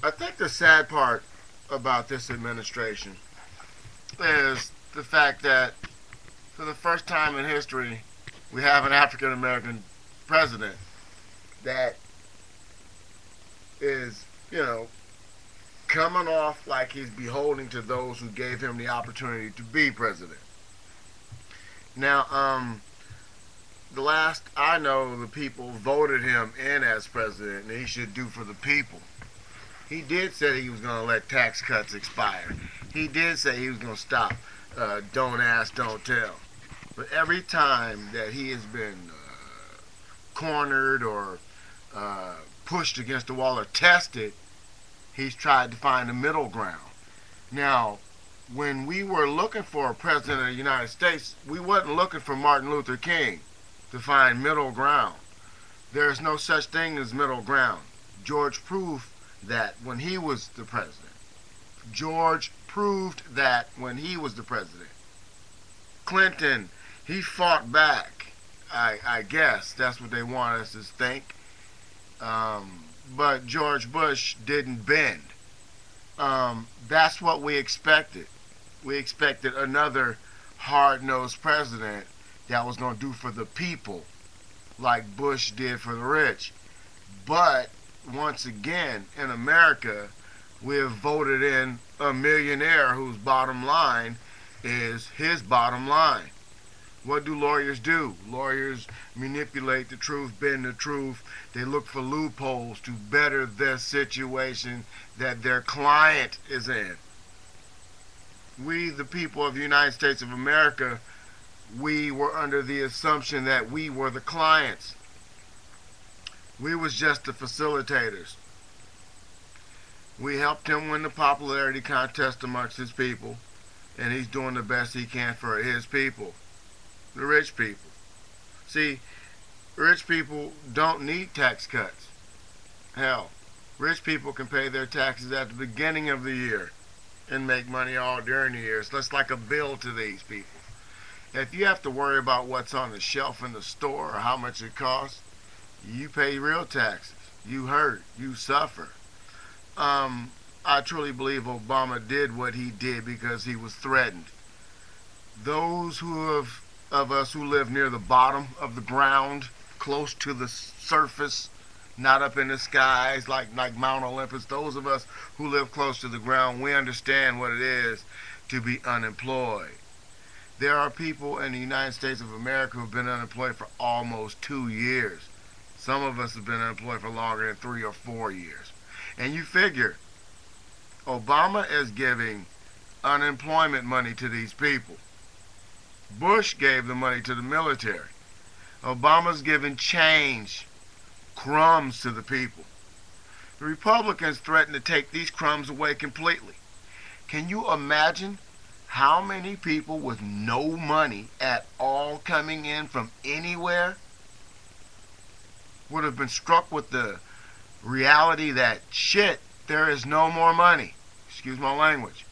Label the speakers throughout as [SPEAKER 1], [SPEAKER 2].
[SPEAKER 1] I think the sad part about this administration is the fact that for the first time in history, we have an African American president that is, coming off like he's beholden to those who gave him the opportunity to be president. Now, the last I know, the people voted him in as president, and he should do for the people. He did say he was going to let tax cuts expire. He did say he was going to stop don't ask, don't tell. But every time that he has been cornered or pushed against the wall or tested, he's tried to find a middle ground. Now, when we were looking for a president of the United States, we wasn't looking for Martin Luther King to find middle ground. There is no such thing as middle ground. George proved that when he was the president. George proved that when he was the president. Clinton, he fought back. I guess that's what they want us to think. But George Bush didn't bend. That's what we expected. We expected another hard-nosed president that was going to do for the people like Bush did for the rich. But once again, in America, we have voted in a millionaire whose bottom line is his bottom line. What do lawyers do? Lawyers manipulate the truth, bend the truth. They look for loopholes to better the situation that their client is in. We, the people of the United States of America, we were under the assumption that we were the clients. We was just the facilitators. We helped him win the popularity contest amongst his people, and he's doing the best he can for his people, the rich people. See, rich people don't need tax cuts. Hell, rich people can pay their taxes at the beginning of the year and make money all during the year. So it's like a bill to these people. If you have to worry about what's on the shelf in the store or how much it costs, you pay real taxes. You hurt. You suffer. I truly believe Obama did what he did because he was threatened. Those of us who live near the bottom of the ground, close to the surface, not up in the skies like Mount Olympus, those of us who live close to the ground, we understand what it is to be unemployed. There are people in the United States of America who have been unemployed for almost 2 years. Some of us have been unemployed for longer than 3 or 4 years. And you figure, Obama is giving unemployment money to these people. Bush gave the money to the military. Obama's giving change, crumbs to the people. The Republicans threaten to take these crumbs away completely. Can you imagine how many people with no money at all coming in from anywhere would have been struck with the reality that shit, there is no more money? Excuse my language.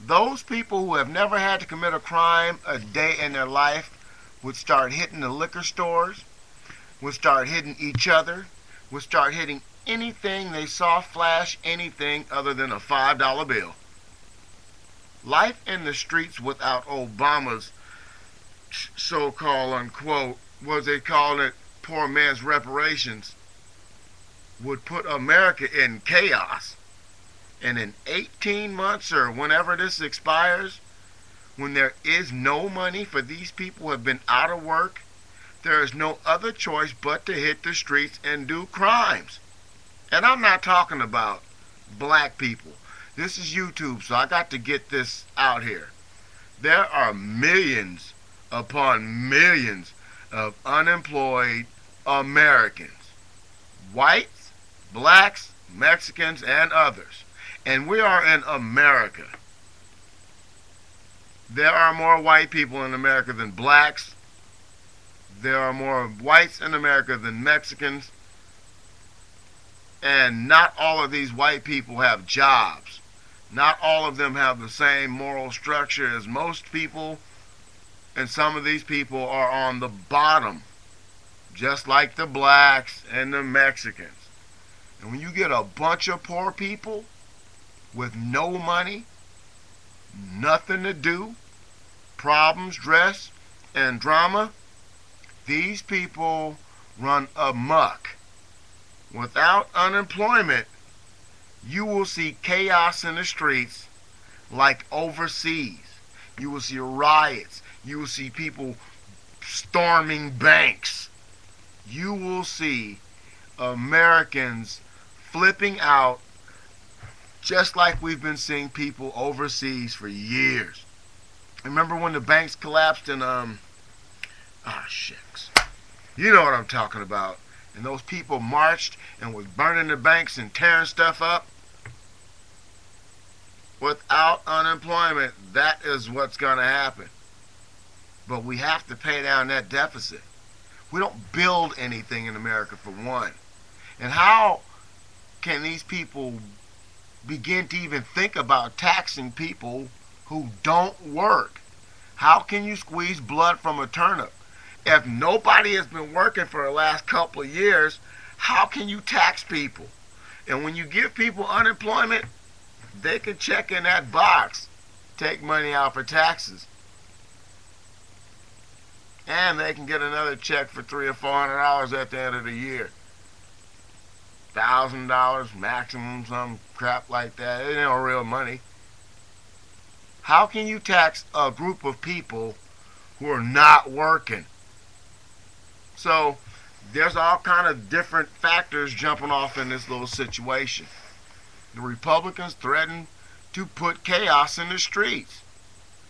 [SPEAKER 1] Those people who have never had to commit a crime a day in their life would start hitting the liquor stores, would start hitting each other, would start hitting anything they saw flash anything other than a $5 bill. Life in the streets without Obama's so-called unquote, what they call it, poor man's reparations, would put America in chaos. And in 18 months or whenever this expires, when there is no money for these people who have been out of work, there is no other choice but to hit the streets and do crimes. And I'm not talking about black people. This is YouTube, so I got to get this out here. There are millions upon millions of unemployed Americans. Whites, blacks, Mexicans, and others. And we are in America. There are more white people in America than blacks. There are more whites in America than Mexicans. And not all of these white people have jobs. Not all of them have the same moral structure as most people. And some of these people are on the bottom, just like the blacks and the Mexicans. And when you get a bunch of poor people with no money, nothing to do, problems, stress, and drama, these people run amok. Without unemployment, you will see chaos in the streets like overseas. You will see riots. You will see people storming banks. You will see Americans flipping out just like we've been seeing people overseas for years. Remember when the banks collapsed in shucks. You know what I'm talking about. And those people marched and was burning the banks and tearing stuff up. Without unemployment, that is what's going to happen. But we have to pay down that deficit. We don't build anything in America, for one. And how can these people begin to even think about taxing people who don't work? How can you squeeze blood from a turnip? If nobody has been working for the last couple of years, how can you tax people? And when you give people unemployment, they can check in that box, take money out for taxes, and they can get another check for $300 or $400 at the end of the year. $1,000 maximum, some crap like that. It ain't real money. How can you tax a group of people who are not working? So there's all kind of different factors jumping off in this little situation. The Republicans threatened to put chaos in the streets.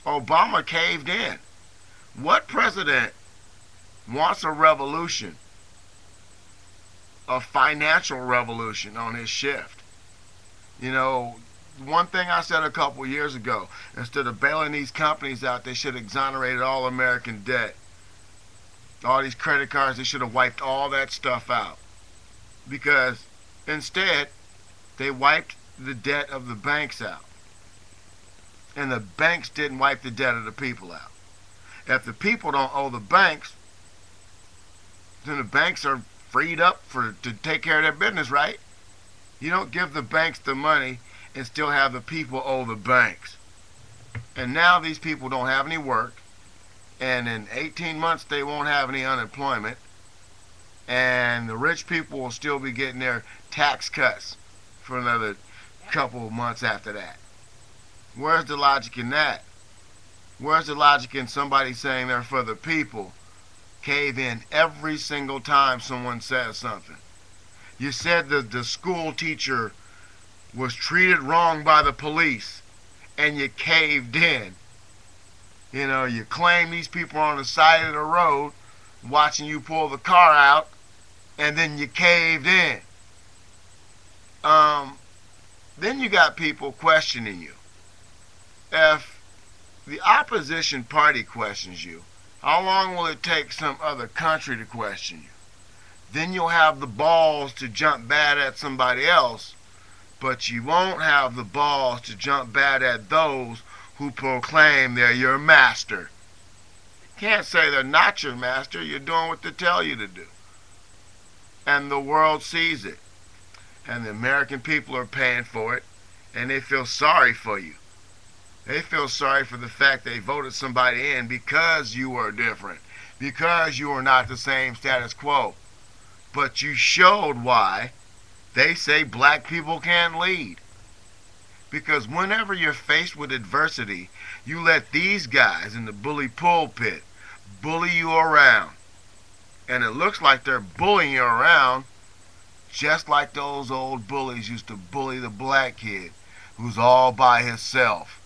[SPEAKER 1] Obama caved in. What president wants a revolution, a financial revolution on his shift? You know, one thing I said a couple years ago, instead of bailing these companies out, they should have exonerated all American debt. All these credit cards, they should have wiped all that stuff out. Because instead, they wiped the debt of the banks out. And the banks didn't wipe the debt of the people out. If the people don't owe the banks, then the banks are freed up to take care of their business, right? You don't give the banks the money and still have the people owe the banks. And now these people don't have any work. And in 18 months, they won't have any unemployment. And the rich people will still be getting their tax cuts for another couple of months after that. Where's the logic in that? Where's the logic in somebody saying they're for the people, cave in every single time someone says something? You said that the school teacher was treated wrong by the police, and you caved in. You know, you claim these people are on the side of the road watching you pull the car out, and then you caved in. Then you got people questioning you. If the opposition party questions you, how long will it take some other country to question you? Then you'll have the balls to jump bad at somebody else, but you won't have the balls to jump bad at those who proclaim they're your master. Can't say they're not your master. You're doing what they tell you to do. And the world sees it. And the American people are paying for it, and they feel sorry for you. They feel sorry for the fact they voted somebody in because you are different, because you are not the same status quo. But you showed why they say black people can't lead. Because whenever you're faced with adversity, you let these guys in the bully pulpit bully you around. And it looks like they're bullying you around just like those old bullies used to bully the black kid who's all by himself.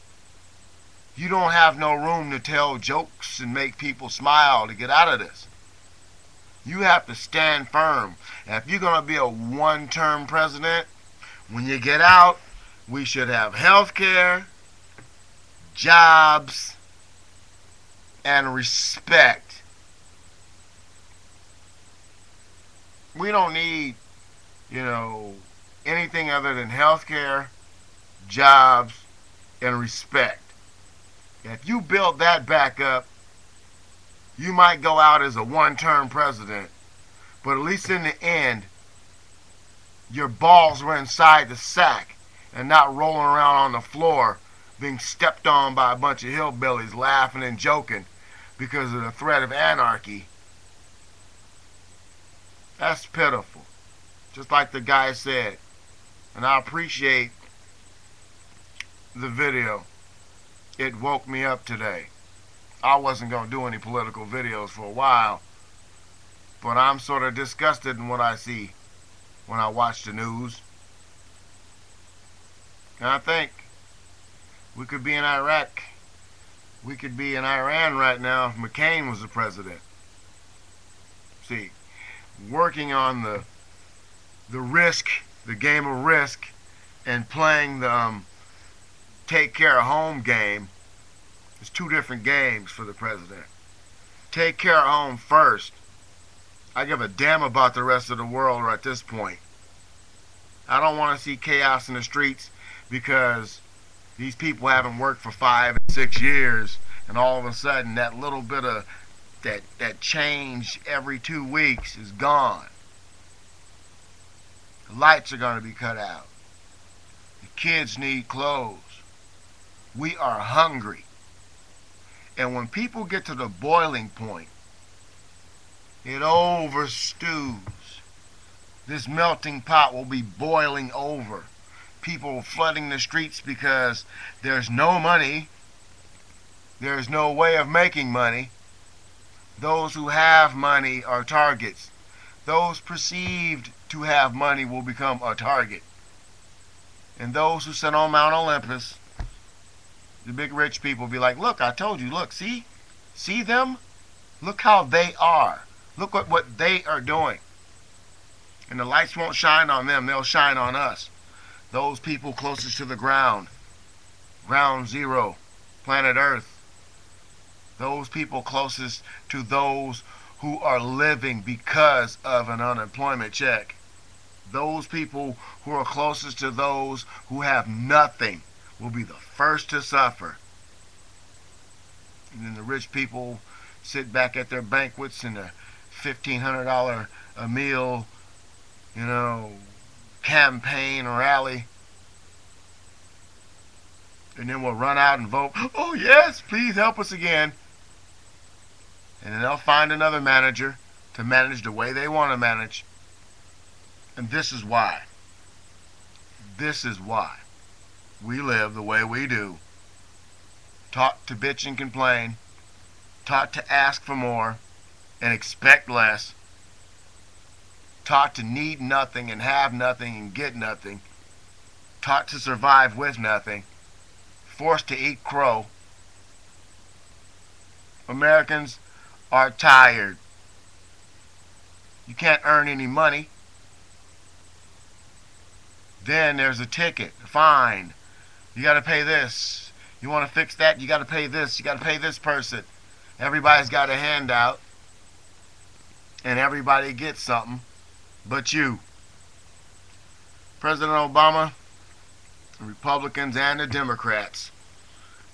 [SPEAKER 1] You don't have no room to tell jokes and make people smile to get out of this. You have to stand firm. And if you're going to be a one-term president, when you get out, we should have health care, jobs, and respect. We don't need, anything other than health care, jobs, and respect. If you build that back up, you might go out as a one-term president, but at least in the end, your balls were inside the sack and not rolling around on the floor being stepped on by a bunch of hillbillies laughing and joking because of the threat of anarchy. That's pitiful. Just like the guy said. And I appreciate the video. It woke me up today. I wasn't going to do any political videos for a while, but I'm sort of disgusted in what I see when I watch the news. And I think we could be in Iraq. We could be in Iran right now if McCain was the president. See, working on the risk, the game of risk, and playing the take care of home game is two different games for the president. Take care of home first. I give a damn about the rest of the world at this point. I don't want to see chaos in the streets because these people haven't worked for 5 and 6 years, and all of a sudden that little bit of that change every 2 weeks is gone. The lights are going to be cut out. The kids need clothes. We are hungry. And when people get to the boiling point, it overstews. This melting pot will be boiling over. People flooding the streets because there's no money. There's no way of making money. Those who have money are targets. Those perceived to have money will become a target. And those who sit on Mount Olympus, the big rich people, be like, look, I told you, look, see? See them? Look how they are. Look what they are doing. And the lights won't shine on them, they'll shine on us. Those people closest to the ground. Ground zero. Planet Earth. Those people closest to those who are living because of an unemployment check. Those people who are closest to those who have nothing will be the first to suffer. And then the rich people sit back at their banquets in a $1,500 a meal, campaign rally. And then we'll run out and vote, oh yes, please help us again. And then they'll find another manager to manage the way they want to manage. And this is why. This is why we live the way we do. Taught to bitch and complain. Taught to ask for more and expect less. Taught to need nothing and have nothing and get nothing. Taught to survive with nothing. Forced to eat crow. Americans are tired. You can't earn any money. Then there's a ticket, a fine. You got to pay this. You want to fix that? You got to pay this. You got to pay this person. Everybody's got a handout. And everybody gets something. But you. President Obama, the Republicans, and the Democrats,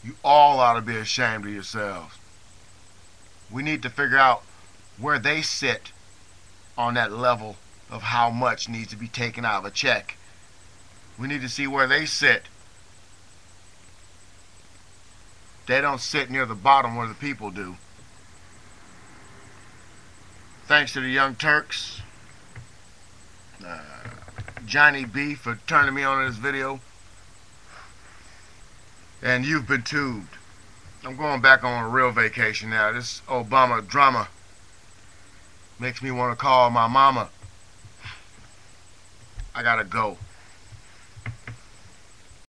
[SPEAKER 1] you all ought to be ashamed of yourselves. We need to figure out where they sit on that level of how much needs to be taken out of a check. We need to see where they sit. They don't sit near the bottom where the people do. Thanks to the Young Turks, Johnny B for turning me on to this video. And you've been tubed. I'm going back on a real vacation now. This Obama drama makes me want to call my mama. I gotta go.